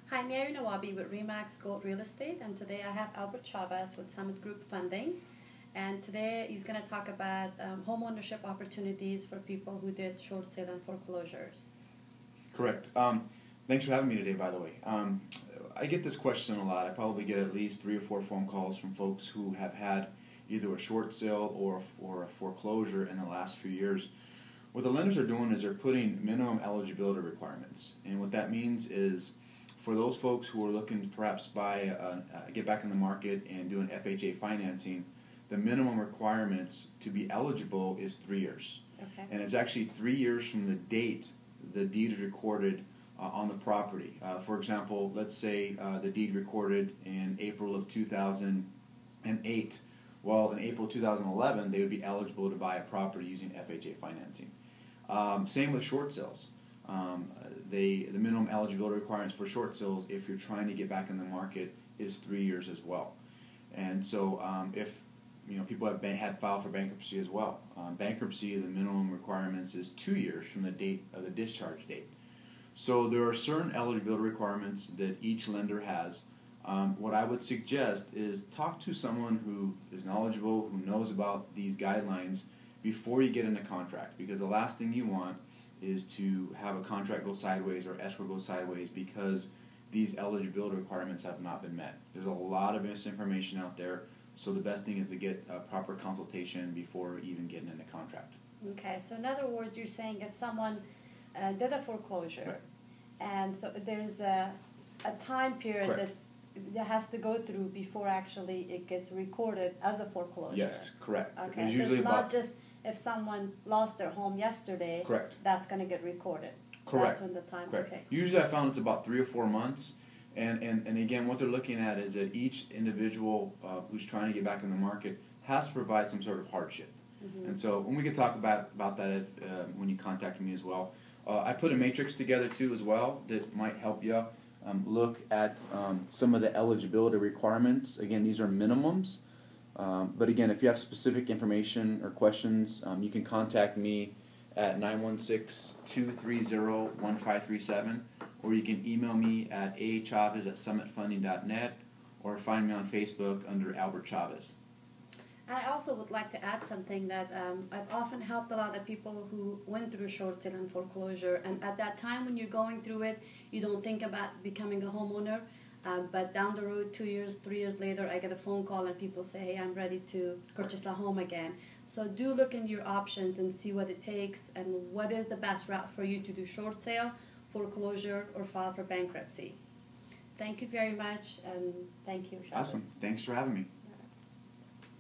Hi, Mary Nawabi with Remax Gold Real Estate, and today I have Albert Chavez with Summit Group Funding. And today he's going to talk about home ownership opportunities for people who did short sale and foreclosures. Correct. Thanks for having me today, by the way. I get this question a lot. I probably get at least 3 or 4 phone calls from folks who have had either a short sale or a foreclosure in the last few years. What the lenders are doing is they're putting minimum eligibility requirements. And what that means is for those folks who are looking to perhaps get back in the market and do an FHA financing, the minimum requirements to be eligible is 3 years. Okay. And it's actually 3 years from the date the deed is recorded on the property. For example, let's say the deed recorded in April of 2008. Well, in April 2011, they would be eligible to buy a property using FHA financing. Same with short sales. The minimum eligibility requirements for short sales, if you're trying to get back in the market, is 3 years as well. And so, if people have had filed for bankruptcy as well, bankruptcy, the minimum requirements is 2 years from the date of the discharge date. So there are certain eligibility requirements that each lender has. What I would suggest is talk to someone who is knowledgeable, who knows about these guidelines before you get into contract, because the last thing you want is to have a contract go sideways or escrow go sideways because these eligibility requirements have not been met. There's a lot of misinformation out there, so the best thing is to get a proper consultation before even getting into contract. Okay, so in other words, you're saying if someone did a foreclosure, right, and so there's a time period correct, that has to go through before actually it gets recorded as a foreclosure. Yes, correct. Okay, so it's not just if someone lost their home yesterday, correct, that's going to get recorded. Correct. That's when the time, correct. Okay. Usually I found it's about 3 or 4 months. And again, what they're looking at is that each individual who's trying to get back in the market has to provide some sort of hardship. Mm-hmm. And so when we can talk about that when you contact me as well. I put a matrix together too as well that might help you look at some of the eligibility requirements. Again, these are minimums. But again, if you have specific information or questions, you can contact me at 916-230-1537, or you can email me at achavez@summitfunding.net, or find me on Facebook under Albert Chavez. I also would like to add something that I've often helped a lot of people who went through short sale and foreclosure, and at that time when you're going through it, you don't think about becoming a homeowner. But down the road, 2 years, 3 years later, I get a phone call and people say, hey, I'm ready to purchase a home again. So do look into your options and see what it takes and what is the best route for you to do short sale, foreclosure, or file for bankruptcy. Thank you very much, and thank you, Chavez. Awesome. Thanks for having me.